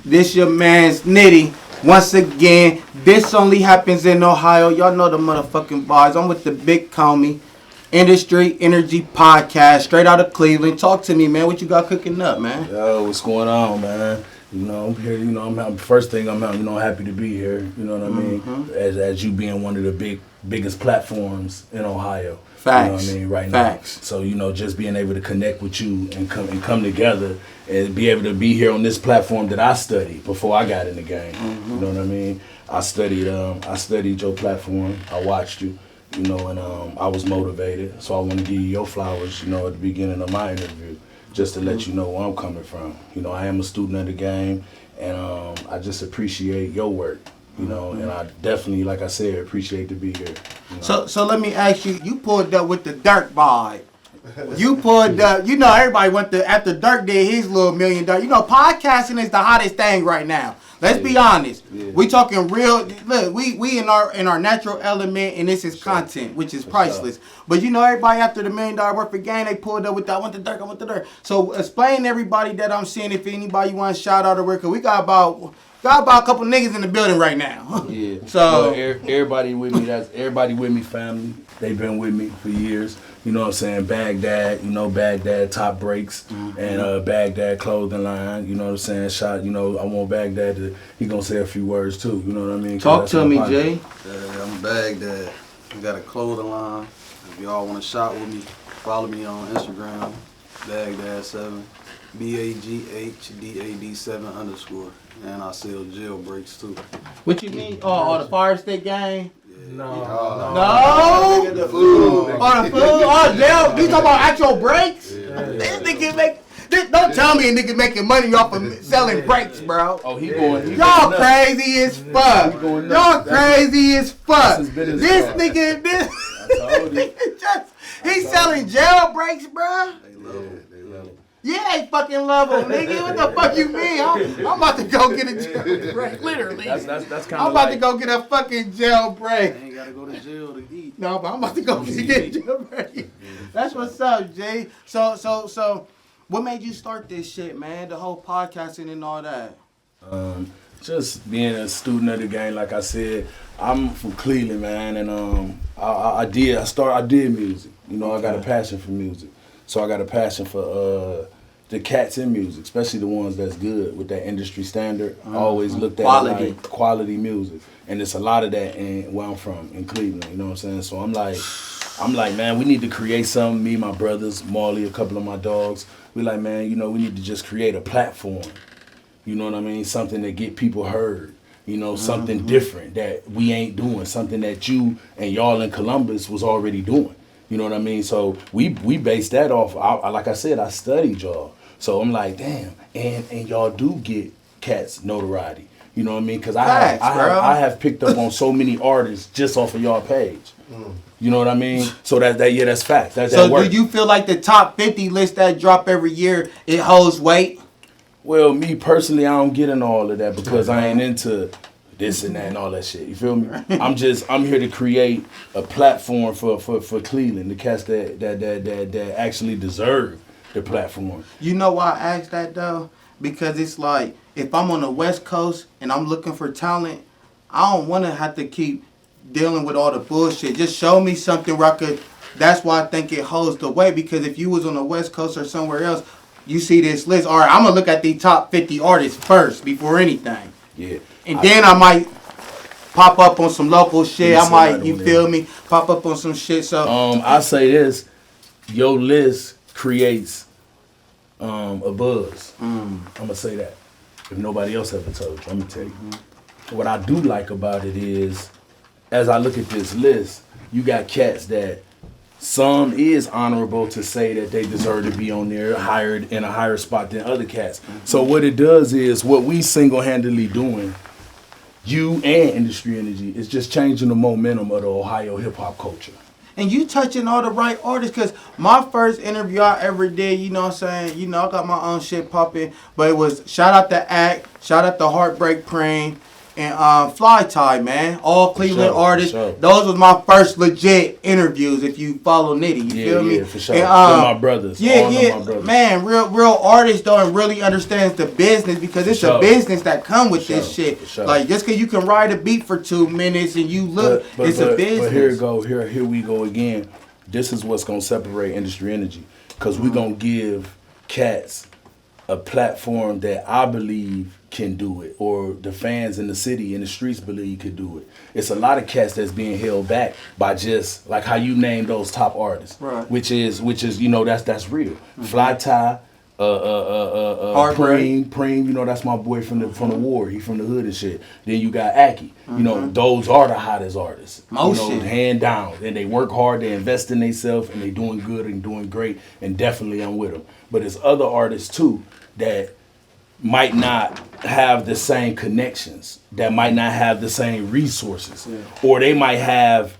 This your man's Nitty. Once again, this only happens in Ohio. Y'all know the motherfucking bars. I'm with the big homie. Industry Energy Podcast, straight out of Cleveland. Talk to me, man. What you got cooking up, man? Yo, what's going on, man? You know, I'm here. You know, first thing I'm happy to be here. You know what I mean? As you being one of the biggest platforms in Ohio. Facts. You know what I mean? Right Facts. now. So, you know, just being able to connect with you and come together and be able to be here on this platform that I studied before I got in the game. You know what I mean? I studied your platform. I watched you. You know, and I was motivated. So I want to give you your flowers, you know, at the beginning of my interview, just to let you know where I'm coming from. You know, I am a student of the game, and I just appreciate your work. You know, and I definitely, like I said, appreciate to be here. You know? So let me ask you, you pulled up with the Dirk vibe. You pulled up, you know, everybody went to, after Dirk did his little $1 million. You know, podcasting is the hottest thing right now. Let's be honest. Yeah. We talking real. Look, we in our natural element, and this is content, which is priceless. But you know, everybody after the $1 million worth of game, they pulled up with I want the Dirk. So explain to everybody that I'm seeing, if anybody want to shout out or work, cause we got about a couple niggas in the building right now. Yeah. So everybody with me. That's everybody with me. Family. They've been with me for years. You know what I'm saying? Baghdad, you know, Baghdad Top Breaks and Baghdad Clothing Line. You know what I'm saying? You know, I want Baghdad to, he gonna say a few words too. You know what I mean? Talk to me, Jay. I'm Baghdad. We got a clothing line. If y'all want to shop with me, follow me on Instagram, Baghdad7, BAGHDAD7_. And I sell jailbreaks too. What you mean? Oh, the Fire Stick gang? No. The food. Oh, the food? Oh, jail. You talking about actual breaks? Yeah. This nigga don't tell me a nigga making money off of selling breaks, bro. Oh, he going. Y'all crazy as fuck. Y'all crazy as fuck. This nigga, he's selling jailbreaks, bro. They love it. Yeah, they fucking love him, nigga. What the fuck you mean? I'm about to go get a jailbreak, literally. That's kind of. I'm about to go get a fucking jailbreak. They ain't gotta go to jail to eat. No, but I'm about to go get a jailbreak. That's what's up, Jay. So, what made you start this shit, man? The whole podcasting and all that. Just being a student of the game, like I said, I'm from Cleveland, man, and I did music. You know, I got a passion for music. So I got a passion for the cats in music, especially the ones that's good with that industry standard. I always looked at like quality music, and it's a lot of that in where I'm from in Cleveland. You know what I'm saying? So I'm like, man, we need to create something. Me, my brothers, Marley, a couple of my dogs. We like, man, you know, we need to just create a platform. You know what I mean? Something that get people heard. You know, something different that we ain't doing. Something that you and y'all in Columbus was already doing. You know what I mean? So we based that off. Like I said, I studied y'all. So I'm like, damn, and y'all do get cats notoriety. You know what I mean? Because I have picked up on so many artists just off of y'all page. You know what I mean? So that's fact. So do you feel like the top 50 list that drop every year, it holds weight? Well, me personally, I don't get into all of that because I ain't into this and that and all that shit. You feel me? I'm here to create a platform for Cleveland, the cats that actually deserve the platform. You know why I asked that though? Because it's like, if I'm on the West Coast and I'm looking for talent, I don't want to have to keep dealing with all the bullshit. Just show me something where I could. That's why I think it holds the way, because if you was on the West Coast or somewhere else, you see this list. All right, I'm going to look at the top 50 artists first before anything. Yeah. And then I might pop up on some local shit. I might, you feel me, pop up on some shit. So I say this, your list creates a buzz. I'm gonna say that. If nobody else ever told you, I'm gonna tell you. What I do like about it is, as I look at this list, you got cats that some is honorable to say that they deserve to be on there, hired in a higher spot than other cats. So what it does is, what we single-handedly doing, you and Industry Energy, is just changing the momentum of the Ohio hip-hop culture. And you touching all the right artists, because my first interview I ever did, you know what I'm saying, you know, I got my own shit popping, but it was shout out to Act, shout out to Heartbreak Praying, and Fly Tie, man. All Cleveland artists. Sure. Those was my first legit interviews. If you follow Nitty, you feel me? Yeah, for sure. And, They're my brothers. Yeah, All yeah, my brothers. man. Real artists though, and really understands the business because it's a business that come with this shit. Sure. Like just cause you can ride a beat for 2 minutes and you look, it's a business. But here we go again. This is what's gonna separate industry energy, cause we gonna give cats a platform that I believe can do it, or the fans in the city, in the streets believe could do it. It's a lot of cats that's being held back by just like how you name those top artists, right? Which is that's real. Fly Tie, Preem, you know, that's my boy from the war. He from the hood and shit. Then you got Aki. You know, those are the hottest artists. Motion. You know, hand down. And they work hard, they invest in themselves, and they doing good and doing great. And definitely I'm with them. But there's other artists too that might not have the same connections, that might not have the same resources, or they might have.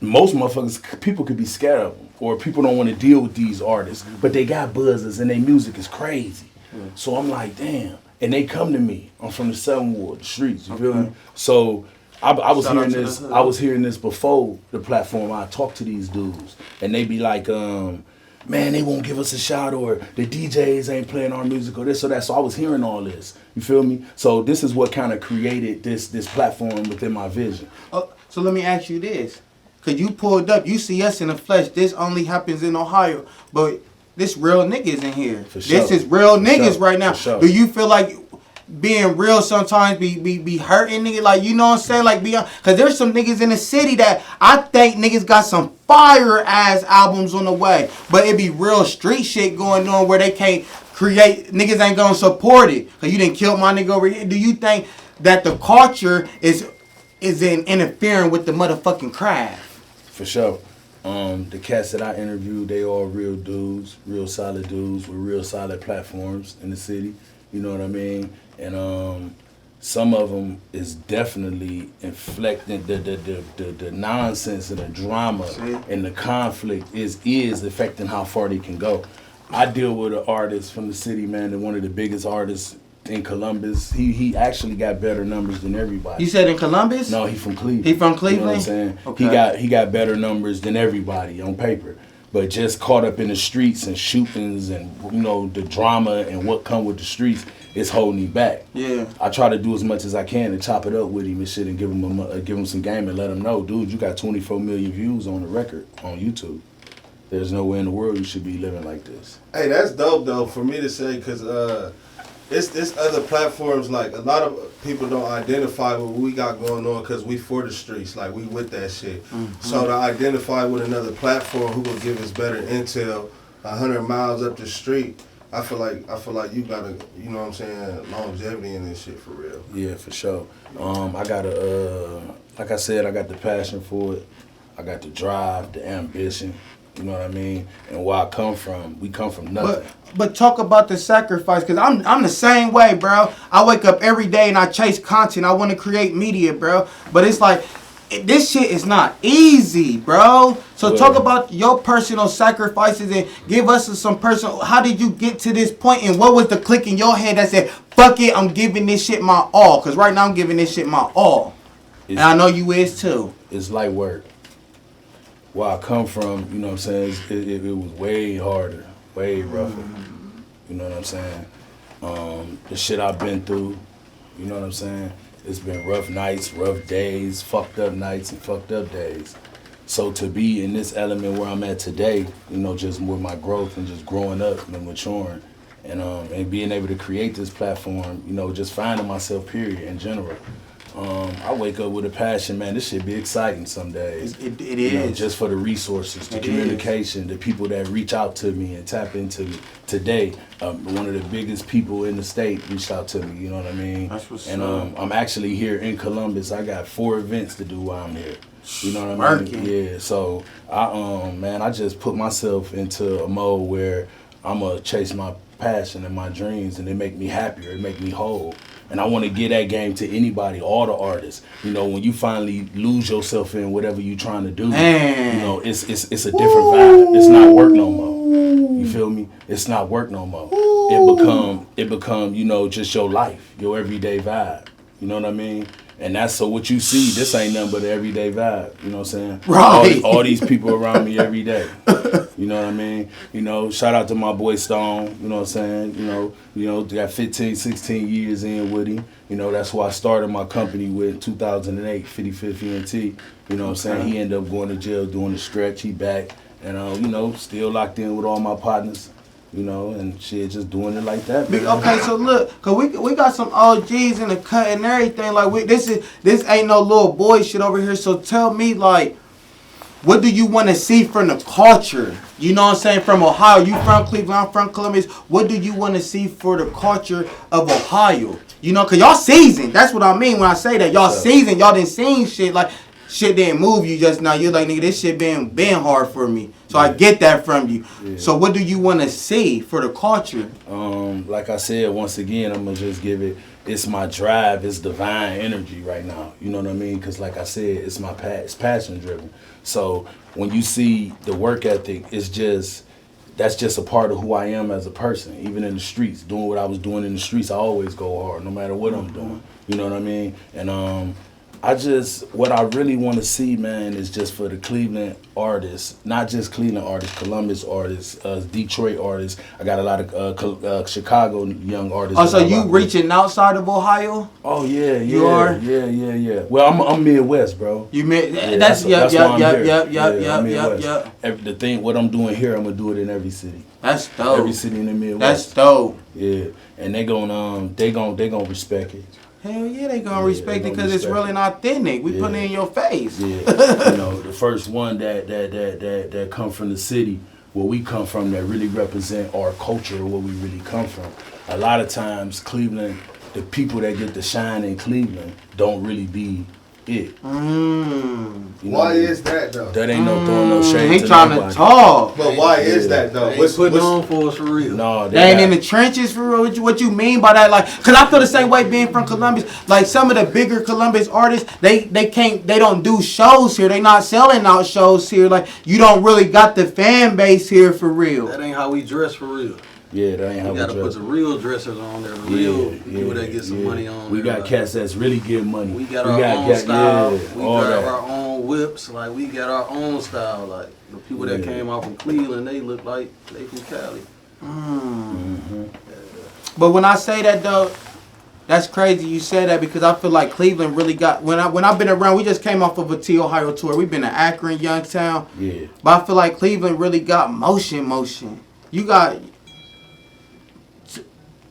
Most motherfuckers, people could be scared of them, or people don't want to deal with these artists, but they got buzzers and their music is crazy. So I'm like, damn. And they come to me. I'm from the Southern Ward, the streets, you feel me? So I was Shout out hearing to this. the I was hearing this before the platform. I talk to these dudes, and they be like, man, they won't give us a shot, or the DJs ain't playing our music, or this or that. So I was hearing all this. You feel me? So this is what kind of created this platform within my vision. So let me ask you this. Cause you pulled up, you see us in the flesh. This only happens in Ohio, but this real niggas in here. For sure. This is real niggas right now. For sure. Do you feel like being real sometimes be hurting niggas? Like, you know what I'm saying? Like, cause there's some niggas in the city that I think niggas got some fire ass albums on the way, but it be real street shit going on where they can't create. Niggas ain't gonna support it. Cause you didn't kill my nigga over here. Do you think that the culture is in interfering with the motherfucking craft? For sure. The cats that I interviewed, they all real dudes, real solid dudes with real solid platforms in the city. You know what I mean? And some of them is definitely inflecting the nonsense and the drama and the conflict is affecting how far they can go. I deal with an artist from the city, man, and one of the biggest artists in Columbus. He actually got better numbers than everybody. You said in Columbus? No, he from Cleveland. He from Cleveland? You know what I'm saying? Okay. He got better numbers than everybody on paper. But just caught up in the streets and shootings and, you know, the drama and what come with the streets is holding him back. Yeah. I try to do as much as I can to chop it up with him and shit and give him some game and let him know, dude, you got 24 million views on the record on YouTube. There's no way in the world you should be living like this. Hey, that's dope though for me to say, because it's other platforms. Like, a lot of people don't identify with what we got going on because we for the streets, like we with that shit. So to identify with another platform who will give us better intel 100 miles up the street, I feel like you gotta, you know what I'm saying, longevity in this shit for real. Yeah, for sure. I got like I said, I got the passion for it. I got the drive, the ambition. You know what I mean? And where I come from, we come from nothing. But talk about the sacrifice, because I'm the same way, bro. I wake up every day and I chase content. I want to create media, bro. But it's like, this shit is not easy, bro. So talk about your personal sacrifices and give us some personal, how did you get to this point, and what was the click in your head that said, fuck it, I'm giving this shit my all? Because right now I'm giving this shit my all. And I know you is too. It's light work. Where I come from, you know what I'm saying, it was way harder, way rougher. You know what I'm saying? The shit I've been through, you know what I'm saying? It's been rough nights, rough days, fucked up nights, and fucked up days. So to be in this element where I'm at today, you know, just with my growth and just growing up and maturing, and being able to create this platform, you know, just finding myself, period, in general. I wake up with a passion, man. This shit be exciting some days. It you is. know, just for the resources, the communication, the people that reach out to me and tap into me. Today, one of the biggest people in the state reached out to me. You know what I mean? That's what's and up. I'm actually here in Columbus. I got 4 events to do while I'm here. You know what I mean? Working. Yeah. So I just put myself into a mode where I'm gonna chase my passion and my dreams, and it make me happier. It make me whole. And I want to give that game to anybody, all the artists. You know, when you finally lose yourself in whatever you're trying to do, Man. you know, it's a different vibe. It's not work no more. You feel me? It's not work no more. It become, you know, just your life, your everyday vibe. You know what I mean? And that's so what you see, this ain't nothing but an everyday vibe. You know what I'm saying? Right. All these people around me every day. You know what I mean? You know, shout out to my boy Stone. You know what I'm saying? You know, got 15, 16 years in with him. You know, that's who I started my company with in 2008, 55th ENT. You know what I'm saying? He ended up going to jail doing the stretch. He back. And, you know, still locked in with all my partners. You know, and shit, just doing it like that, man. Okay, so look, cause we got some OGs in the cut and everything. Like this ain't no little boy shit over here. So tell me, like, what do you want to see from the culture? You know what I'm saying? From Ohio, you from Cleveland, I'm from Columbus. What do you want to see for the culture of Ohio? You know, cause y'all seasoned. That's what I mean when I say that. Y'all seasoned. Y'all didn't seen shit like. Shit didn't move you just now. You're like, nigga, this shit been hard for me. So I get that from you. Yeah. So what do you want to see for the culture? Like I said, once again, I'm going to just give it, it's my drive, it's divine energy right now. You know what I mean? Because like I said, it's my it's passion driven. So when you see the work ethic, it's just, that's just a part of who I am as a person. Even in the streets, doing what I was doing in the streets, I always go hard no matter what I'm doing. You know what I mean? And what I really want to see, man, is just for the Cleveland artists, not just Cleveland artists, Columbus artists, Detroit artists. I got a lot of Chicago young artists. Oh, so you reaching outside of Ohio? Oh yeah, you are. Yeah. Well, I'm Midwest, bro. You that's yep. The thing, what I'm doing here, I'm gonna do it in every city. That's dope. Every city in the Midwest. That's dope. Yeah, and they gonna respect it. Hell yeah, they gonna respect it because it's really authentic. We put it in your face. Yeah, you know, the first one that come from the city where we come from that really represent our culture, where we really come from. A lot of times, Cleveland, the people that get to shine in Cleveland don't really be it. You know, why is that though? That ain't no throwing no shade. He trying to talk. But why is that though? What's putting on for us for real? No, they ain't in the trenches for real. What you mean by that? Like, cause I feel the same way being from Columbus. Like some of the bigger Columbus artists, they don't do shows here. They not selling out shows here. Like you don't really got the fan base here for real. That ain't how we dress for real. Yeah, that ain't how we gotta put the real dressers on there, the real people that get some money on we there. We got cats that's really getting money. We got our own style. We got our own whips. Like we got our own style. Like the people that came out from Cleveland, they look like they from Cali. But when I say that though, that's crazy you said that because I feel like Cleveland really got when I've been around. We just came off of a T Ohio tour. We've been to Akron, Youngstown. Yeah. But I feel like Cleveland really got motion. You got.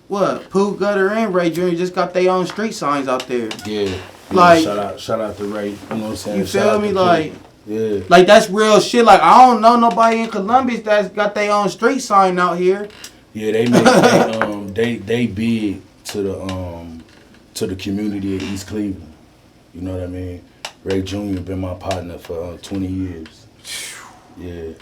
What? Pooh, Gutter, and Ray Jr. just got their own street signs out there. Yeah. Like, shout out to Ray. You know what I'm saying? You feel me? Like, yeah. Like that's real shit. Like I don't know nobody in Columbus that's got their own street sign out here. Yeah, they big to the community of East Cleveland. You know what I mean? Ray Jr. been my partner for 20 years. Yeah.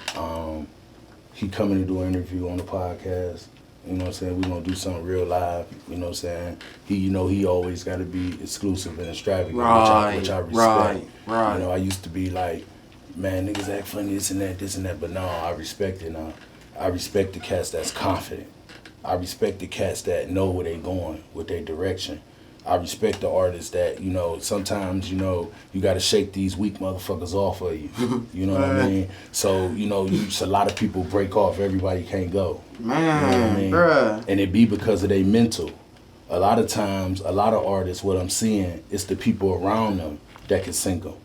He coming to do an interview on the podcast. You know what I'm saying? We're going to do something real live. You know what I'm saying? He always got to be exclusive and extravagant, which I respect. Right. You know, I used to be like, man, niggas act funny, this and that. But no, I respect it now. I respect the cats that's confident. I respect the cats that know where they going with their direction. I respect the artists that, you know, sometimes, you know, you got to shake these weak motherfuckers off of you. You know what I mean? So, you know, a lot of people break off. Everybody can't go. Man, you know what I mean? Bruh. And it be because of their mental. A lot of times, a lot of artists, what I'm seeing, it's the people around them that can sink them.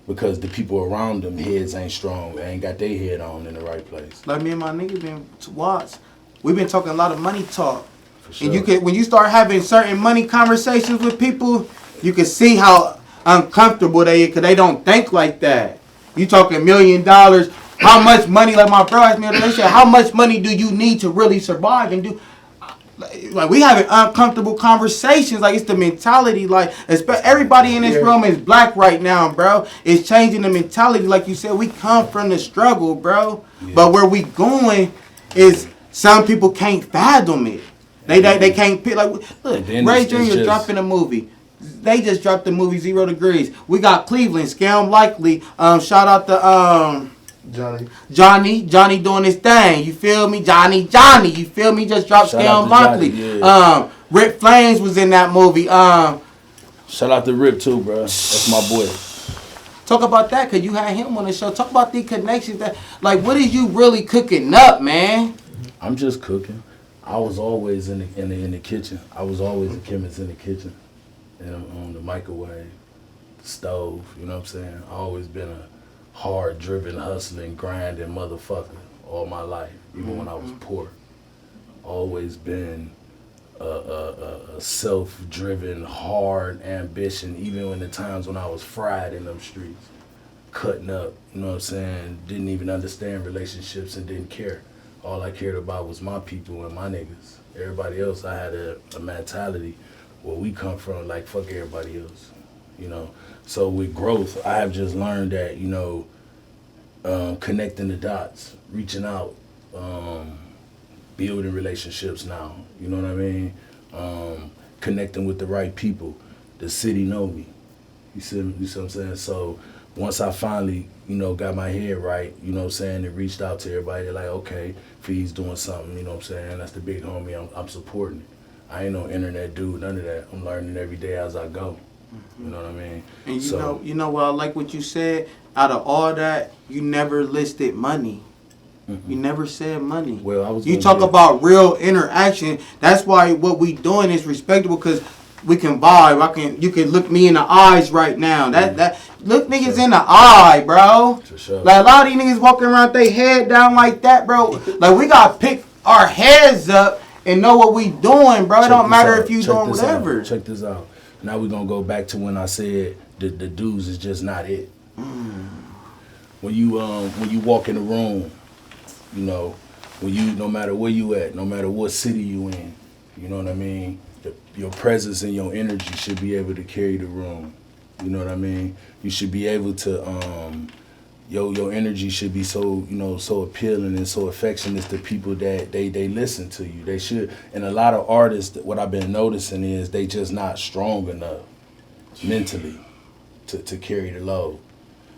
Because the people around them heads ain't strong. They ain't got their head on in the right place. Like me and my nigga been to Watts. We've been talking a lot of money talk. Sure. And you can, when you start having certain money conversations with people, you can see how uncomfortable they are because they don't think like that. You talking $1 million. How much money, like my bro asked me the other day, how much money do you need to really survive and do? Like we having uncomfortable conversations. Like it's the mentality. Like everybody in this room is black right now, bro. It's changing the mentality. Like you said, we come from the struggle, bro. Yeah. But where we going is some people can't fathom it. They can't pick. Like look, Ray Jr. dropping a movie. They just dropped the movie 0 Degrees. We got Cleveland, Scam Likely. Shout out to Johnny doing his thing. You feel me? Johnny. You feel me? Just dropped Scam Likely. Yeah. Rick Flames was in that movie. Shout out to Rip too, bro. That's my boy. Talk about that, cause you had him on the show. Talk about the connections that, like, what is you really cooking up, man? I'm just cooking. I was always in the kitchen. I was always a chemist in the kitchen, and on the microwave, the stove. You know what I'm saying? I always been a hard-driven, hustling, grinding motherfucker all my life, even when I was poor. Always been a self-driven, hard ambition, even in the times when I was fried in them streets, cutting up, you know what I'm saying? Didn't even understand relationships and didn't care. All I cared about was my people and my niggas. Everybody else, I had a mentality where we come from, like, fuck everybody else, you know? So with growth, I have just learned that, you know, connecting the dots, reaching out, building relationships now, you know what I mean? Connecting with the right people. The city know me. You see what I'm saying? So once I finally, you know, got my head right, you know what I'm saying, and reached out to everybody, they're like, okay, Fee's doing something, you know what I'm saying? That's the big homie, I'm supporting it. I ain't no internet dude, none of that. I'm learning every day as I go. You know what I mean? And you know what I like what you said? Out of all that, you never listed money. You never said money. Well, you talk about real interaction. That's why what we doing is respectable, because we can vibe. You can look me in the eyes right now. That look niggas in the eye, bro. For sure. Like a lot of these niggas walking around with their head down like that, bro. Like we gotta pick our heads up and know what we doing, bro. It don't matter if you doing whatever. Check this out. Now we're gonna go back to when I said the dudes is just not it. When you walk in the room, you know, no matter where you at, no matter what city you in, you know what I mean? Your presence and your energy should be able to carry the room. You know what I mean? You should be able to, your energy should be so, you know, so appealing and so affectionate to people that they listen to you. They should. And a lot of artists, what I've been noticing is they just not strong enough mentally to carry the load.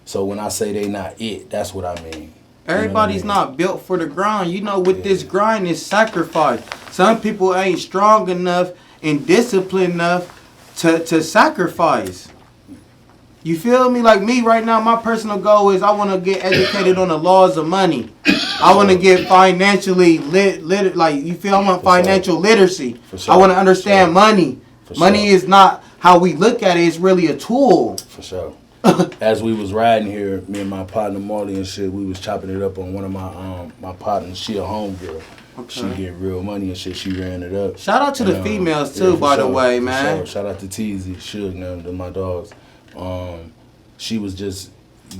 So when I say they not it, that's what I mean. Everybody's not built for the grind. You know, with this grind is sacrifice. Some people ain't strong enough and disciplined enough to sacrifice. You feel me? Like me right now, my personal goal is I want to get educated on the laws of money. I want to get financially lit. Like, you feel? I want financial literacy. I want to understand money. Money is not how we look at it. It's really a tool. For sure. As we was riding here, me and my partner Marley and shit, we was chopping it up on one of my partners. She a homegirl. Okay. She get real money and shit. She ran it up. Shout out to the females too, by the way, man. Sure. Shout out to Teezy, Suge, and my dogs. She was just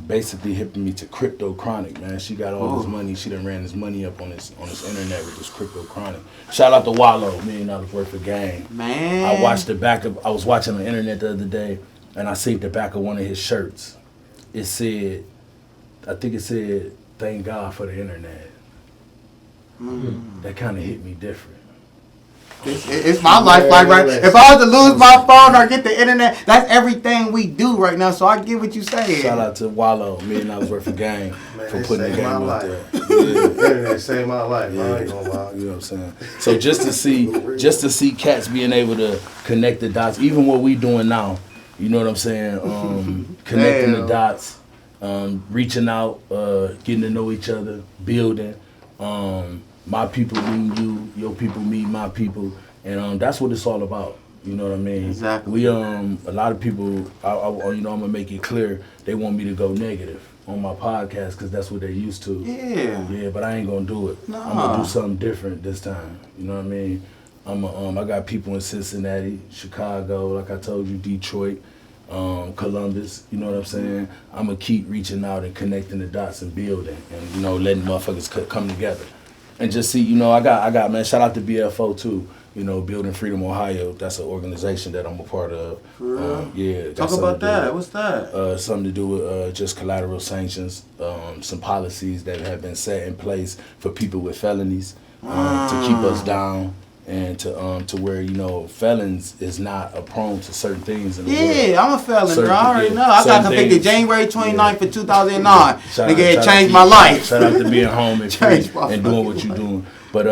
basically hipping me to Crypto Chronic, man. She got all this money. She done ran this money up on this internet with this Crypto Chronic. Shout out to Wallow, $1 million worth of game. Man. I was watching on the internet the other day, and I seen the back of one of his shirts. I think it said, "Thank God for the internet." That kind of hit me different. It's my life, like, right? If I was to lose my phone or get the internet, that's everything we do right now. So I get what you saying. Shout out to Wallow, $1 million worth of game for putting the game out there. Internet saved my life. Yeah. I ain't gonna lie. You know what I'm saying? So just to see cats being able to connect the dots, even what we doing now. You know what I'm saying? Connecting the dots, reaching out, getting to know each other, building. My people meet you, your people meet my people, and that's what it's all about. You know what I mean? Exactly. We a lot of people, I'm gonna make it clear, they want me to go negative on my podcast because that's what they're used to. Yeah, but I ain't gonna do it. Nah. I'm gonna do something different this time. You know what I mean? I got people in Cincinnati, Chicago, like I told you, Detroit, Columbus. You know what I'm saying? I'm gonna keep reaching out and connecting the dots and building, and letting motherfuckers come together. And just see, I got, man, shout out to BFO too. Building Freedom Ohio. That's an organization that I'm a part of. Yeah. Talk about that. What's that? Something to do with just collateral sanctions, some policies that have been set in place for people with felonies to keep us down and to where felons is not prone to certain things in the world. Yeah, I'm a felon, bro. I already know. I got convicted January 29th of 2009. Nigga, it changed my life. Shout out to being home and free and doing what you're doing. But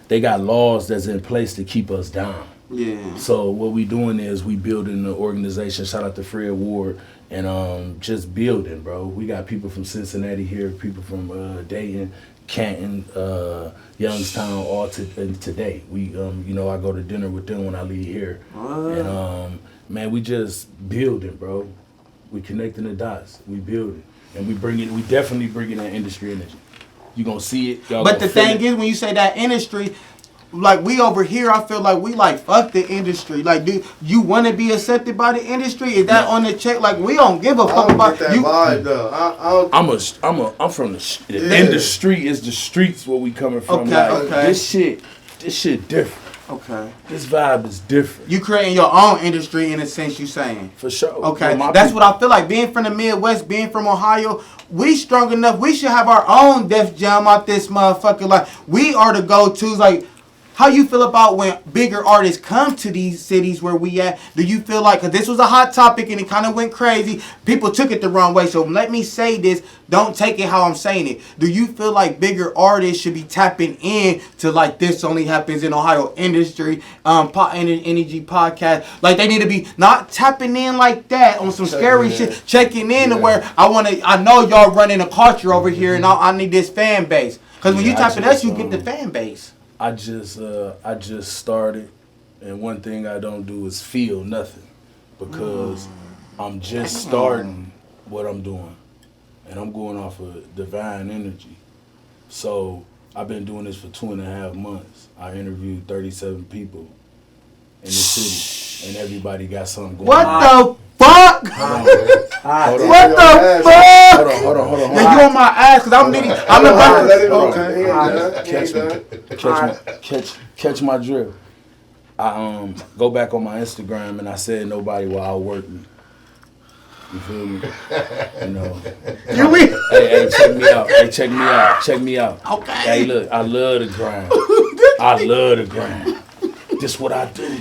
they got laws that's in place to keep us down. Yeah. So what we doing is we building the organization. Shout out to Fred Ward. And just building, bro. We got people from Cincinnati here, people from Dayton, Canton, Youngstown, all today. We, you know, I go to dinner with them when I leave here. And man, we just building, bro. We connecting the dots. We building, and we definitely bringing that industry energy. You gonna see it. But the thing is, when you say that industry, like we over here, I feel like we like fuck the industry. Like, do you want to be accepted by the industry? Is that on the check? Like, we don't give a fuck about that you. Vibe, though. I'm from the industry. Is the streets where we coming from. Okay, like, okay. This shit different. Okay. This vibe is different. You creating your own industry in a sense. You saying. For sure. Okay, that's what I feel like. Being from the Midwest, being from Ohio, we strong enough. We should have our own Def Jam out this motherfucker. Like, we are the go-tos. Like, how you feel about when bigger artists come to these cities where we at? Do you feel like, because this was a hot topic and it kind of went crazy, people took it the wrong way. So let me say this, don't take it how I'm saying it. Do you feel like bigger artists should be tapping in to like this only happens in Ohio industry, energy podcast? Like they need to be not tapping in like that on some scary shit, checking in to where I know y'all running a culture over here and I need this fan base. Because when you tapping us, you get the fan base. I just started, and one thing I don't do is feel nothing, because I'm just starting what I'm doing, and I'm going off of divine energy. So I've been doing this for 2.5 months. I interviewed 37 people in the city, and everybody got something going on. What the fuck? Hold on. What the fuck? Hold on. Yeah, you on my ass because I'm needing. I'm about to. Catch my drill. I go back on my Instagram and I said nobody will outwork me. You feel me? You know. Hey, check me out. Okay. Hey, look, I love the grind. This what I do.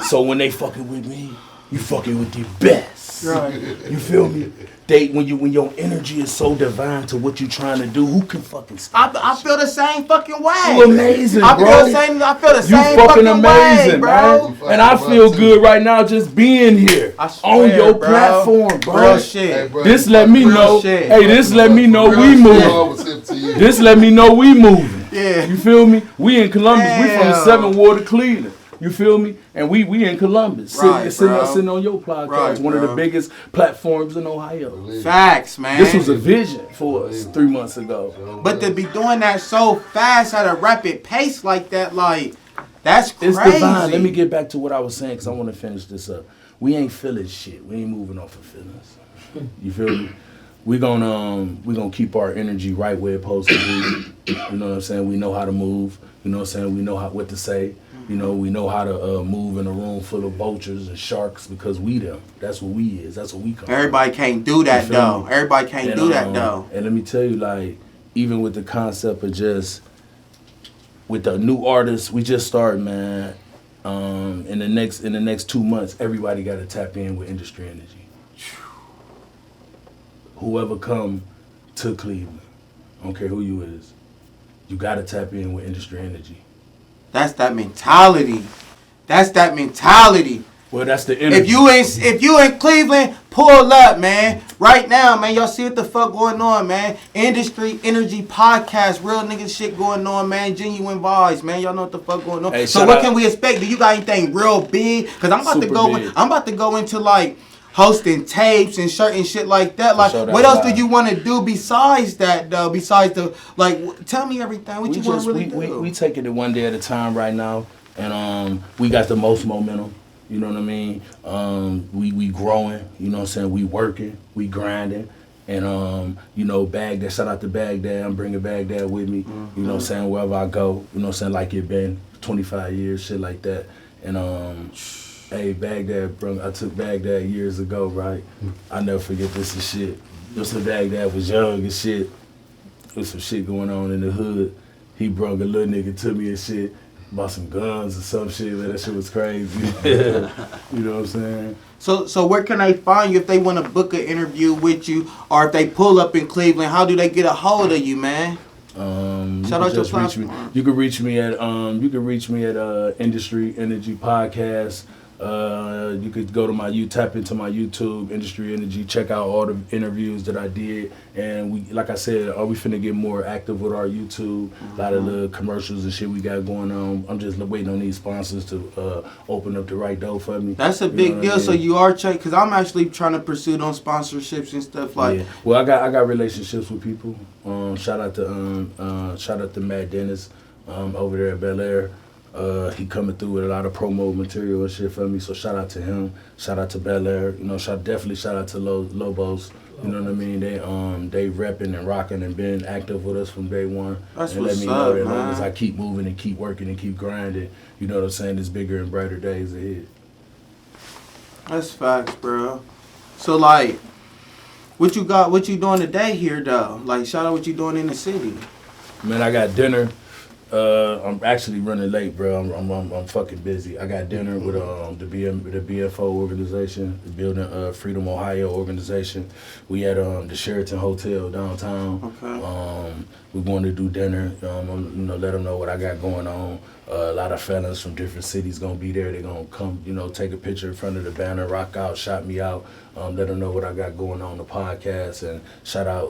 So when they fucking with me, you fucking with the best. Right. You feel me? When your energy is so divine to what you trying to do, who can fucking stop? I feel the same fucking way. You amazing, bro. I feel the same You fucking amazing, way, bro. Man. And I feel good right now just being here on your platform, bro. Real shit. Hey, bro, This let me know. shit. Hey, this let me know we moving. This let me know we moving. Yeah. You feel me? We in Columbus. We from the Damn. 7th Ward of Cleveland. You feel me? And we in Columbus, sitting on your podcast, Right, one of bro. the biggest platforms in Ohio. Facts, man. This was a vision for us 3 months ago. But to be doing that so fast at a rapid pace like that, like, that's crazy. It's divine. Let me get back to what I was saying because I want to finish this up. We ain't feeling shit. We ain't moving off of feelings. You feel me? We gonna keep our energy right where it's supposed to be. You know what I'm saying? We know how to move. You know what I'm saying? We know what to say. You know, we know how to move in a room full of vultures and sharks because we them. That's what we is. That's what we come. Everybody can't do that, though. Everybody can't do that, though. And let me tell you, like, even with the concept of just, with the new artists, we just started, man. In the next 2 months, everybody got to tap in with industry energy. Whoever come to Cleveland, I don't care who you is, you got to tap in with industry energy. That's that mentality. Well, that's the energy. If you in Cleveland, pull up, man. Right now, man, y'all see what the fuck going on, man. Industry Energy Podcast, real nigga shit going on, man. Genuine vibes, man. Y'all know what the fuck going on. Hey, so what can we expect? Do you got anything real big? Because I'm about to go into like hosting tapes and shit like that. Like, what else do you want to do besides that, though? Besides the, like, tell me everything. What you want to really do? We taking it one day at a time right now, and we got the most momentum. You know what I mean? We growing. You know what I'm saying? We working. We grinding. And, you know, Baghdad, shout out to Baghdad. I'm bringing Baghdad with me. You know what I'm saying? Wherever I go. You know what I'm saying? Like it been 25 years, shit like that. And, hey, Baghdad, bro, I took Baghdad years ago, right? I never forget this and shit. This when Baghdad was young and shit. There was some shit going on in the hood. He brought a little nigga to me and shit. Bought some guns or some shit, man. That shit was crazy. You know what I'm saying? So where can they find you if they want to book an interview with you, or if they pull up in Cleveland? How do they get a hold of you, man? Shout out your platform. You can reach me at Industry Energy Podcast. You could go to tap into my YouTube, Industry Energy, check out all the interviews that I did, and we, like I said, we finna get more active with our YouTube. A lot of the commercials and shit we got going on. I'm just waiting on these sponsors to open up the right door for me. That's a big deal. I mean? So you are because I'm actually trying to pursue those sponsorships and stuff like. Yeah. Well, I got relationships with people. Shout out to Matt Dennis over there at Bel Air. He coming through with a lot of promo material and shit for me, so shout out to him. Shout out to Bel Air. You know, definitely shout out to Lobos. You know what I mean? They repping and rocking and been active with us from day one. That's and what's let me know that up, as long as man. I keep moving and keep working and keep grinding, you know what I'm saying, there's bigger and brighter days ahead. That's facts, bro. So like, what you doing today here though? Like, shout out what you doing in the city. Man, I got dinner. I'm actually running late, bro. I'm fucking busy. I got dinner with the BFO organization, the Building Freedom Ohio organization. We at the Sheraton Hotel downtown. Okay. We're going to do dinner. Let them know what I got going on. A lot of fellas from different cities gonna be there. They're gonna come, take a picture in front of the banner, rock out, shout me out. Let them know what I got going on the podcast, and shout out.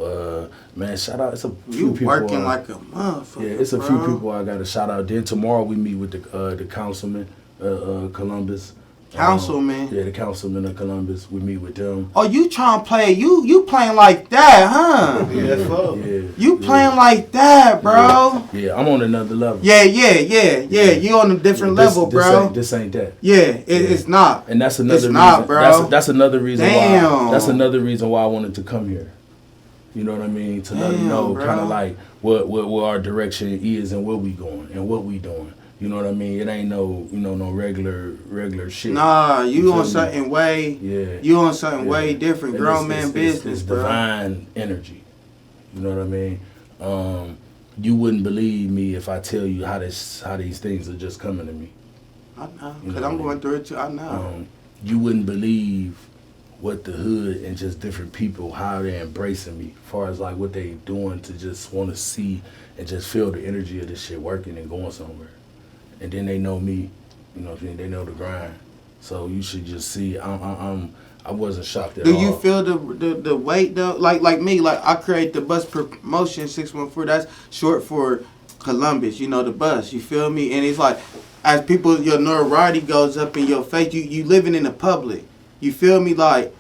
It's a few people. You working like a motherfucker. Yeah, it's a few people I got to shout out. Then tomorrow we meet with the councilman, Columbus. Councilman. The councilman of Columbus. We meet with them. Oh, you trying to play? You playing like that, huh? Yeah. You playing like that, bro? Yeah, I'm on another level. Yeah. You on a different level, bro. This ain't that. Yeah, it's not. And that's another reason. Not, bro. That's another reason Damn. why. That's another reason why I wanted to come here. You know what I mean? To let them know, kind of like what our direction is and where we going and what we doing. You know what I mean? It ain't no regular shit. Nah, you on something way. Yeah. You on something way different. And Grown man business, it's bro. divine energy. You know what I mean? You wouldn't believe me if I tell you how these things are just coming to me. I know, because I'm going through it too. I know. You wouldn't believe what the hood and just different people, how they're embracing me, as far as like what they doing to just want to see and just feel the energy of this shit working and going somewhere. And then they know me, you know what I mean? They know the grind. So you should just see. I wasn't shocked at all. Do you feel the weight though? Like me, like I create the bus promotion 614. That's short for Columbus. You know the bus. You feel me? And it's like as people, your notoriety goes up in your face. You living in the public. You feel me? Like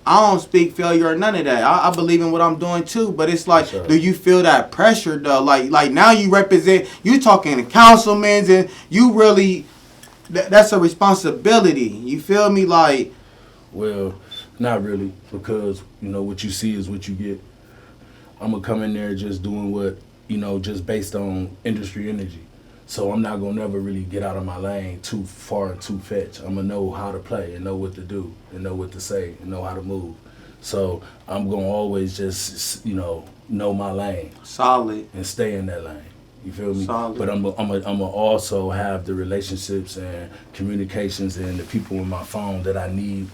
I don't speak failure or none of that. I believe in what I'm doing too. But it's like, Sure. Do you feel that pressure though? Like now you represent. You talking to councilmen and you really. That's a responsibility. You feel me? Like. Well, not really, because what you see is what you get. I'm gonna come in there just doing what just based on industry energy. So I'm not gonna never really get out of my lane too far and too fetch. I'm gonna know how to play and know what to do and know what to say and know how to move. So I'm gonna always just know my lane. Solid. And stay in that lane. You feel me? Solid. But I'm gonna also have the relationships and communications and the people in my phone that I need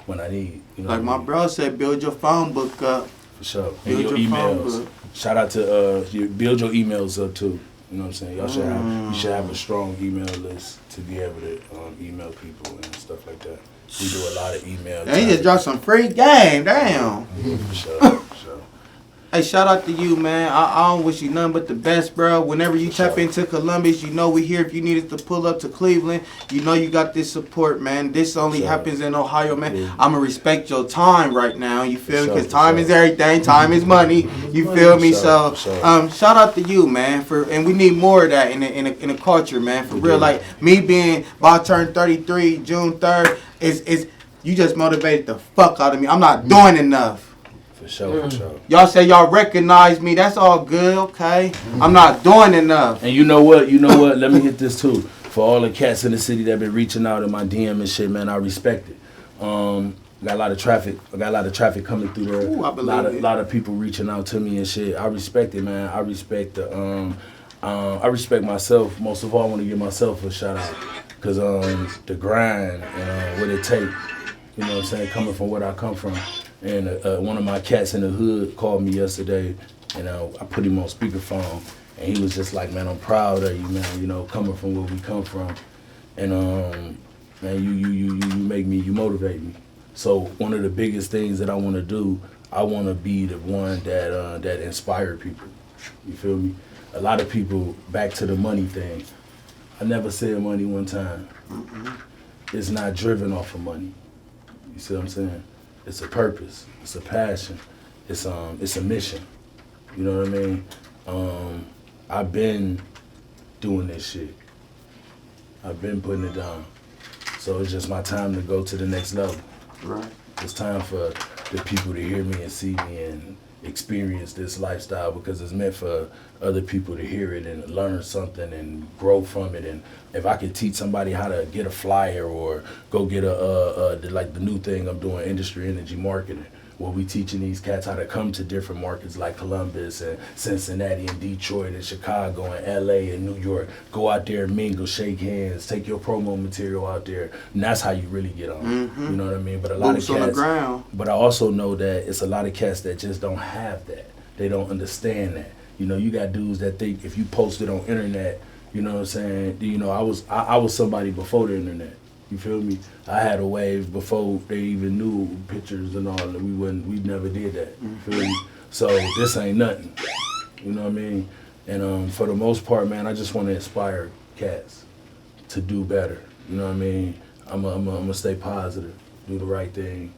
when I need. Like my bro said, build your phone book up. For sure. Build And your your phone emails. book. Shout out to you build your emails up too. You know what I'm saying? Y'all should you should have a strong email list to be able to email people and stuff like that. We do a lot of email. He just dropped some free game. Damn. For sure. Hey, shout out to you, man. I don't wish you nothing but the best, bro. Whenever you tap into Columbus, we here. If you needed to pull up to Cleveland, you got this support, man. This only happens in Ohio, man. Yeah. I'ma respect your time right now. You feel me? Because For time sure. is everything. Time is money. You feel me? For So, sure. shout out to you, man. And we need more of that in the culture, man. For real, like me being about to turn 33, June 3rd, is you just motivated the fuck out of me. I'm not doing enough. For sure. Y'all say y'all recognize me. That's all good, okay? I'm not doing enough. And you know what? Let me hit this too. For all the cats in the city that been reaching out in my DM and shit, man, I respect it. Got a lot of traffic. I got a lot of traffic coming through there. Ooh, I believe it. A lot of people reaching out to me and shit. I respect it, man. I respect I respect myself. Most of all, I want to give myself a shout out because the grind and what it take. You know what I'm saying? Coming from where I come from. And one of my cats in the hood called me yesterday And I put him on speakerphone, and he was just like, man, I'm proud of you, man, you know, coming from where we come from. And man, you motivate me. So one of the biggest things that I want to do, I want to be the one that inspire people. You feel me? A lot of people, back to the money thing. I never said money one time. It's not driven off of money. You see what I'm saying? It's a purpose. It's a passion. It's a mission. You know what I mean? I've been doing this shit. I've been putting it down. So it's just my time to go to the next level. Right. It's time for the people to hear me and see me and experience this lifestyle, because it's meant for other people to hear it and learn something and grow from it. And if I could teach somebody how to get a flyer or go get like the new thing I'm doing, industry energy marketing, where we teaching these cats how to come to different markets like Columbus and Cincinnati and Detroit and Chicago and LA and New York. Go out there, mingle, shake hands, take your promo material out there, and that's how you really get on. You know what I mean? But a lot Boots of cats, on the ground. But I also know that it's a lot of cats that just don't have that. They don't understand that. You know, you got dudes that think if you post it on internet, you know what I'm saying? You know, I was somebody before the internet. You feel me? I had a wave before they even knew pictures and all that. We never did that. You feel me? So this ain't nothing. You know what I mean? And for the most part, man, I just want to inspire cats to do better. You know what I mean? I'm gonna stay positive, do the right thing,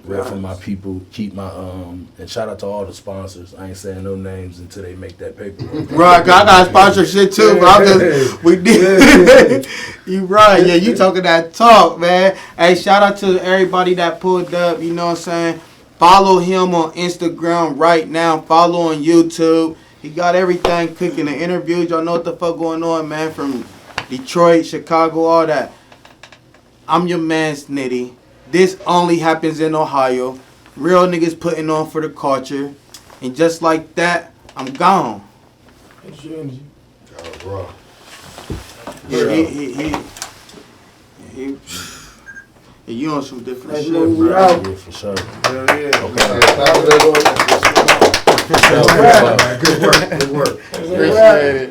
rep for my people, keep my and shout out to all the sponsors. I ain't saying no names until they make that paper. Right, 'cause I got sponsor shit too, but I'm just, we did. You right, yeah, you talking that talk, man. Hey, shout out to everybody that pulled up, you know what I'm saying? Follow him on Instagram right now. Follow on YouTube. He got everything cooking, the interviews. Y'all know what the fuck going on, man, from Detroit, Chicago, all that. I'm your man, Snitty. This only happens in Ohio. Real niggas putting on for the culture. And just like that, I'm gone. It's your energy. Raw. Yeah, you on some different Hey, shit, look, we bro. out. Yeah, for sure. Hell yeah. Okay. Okay. For sure. Good work. Good work. Appreciate it.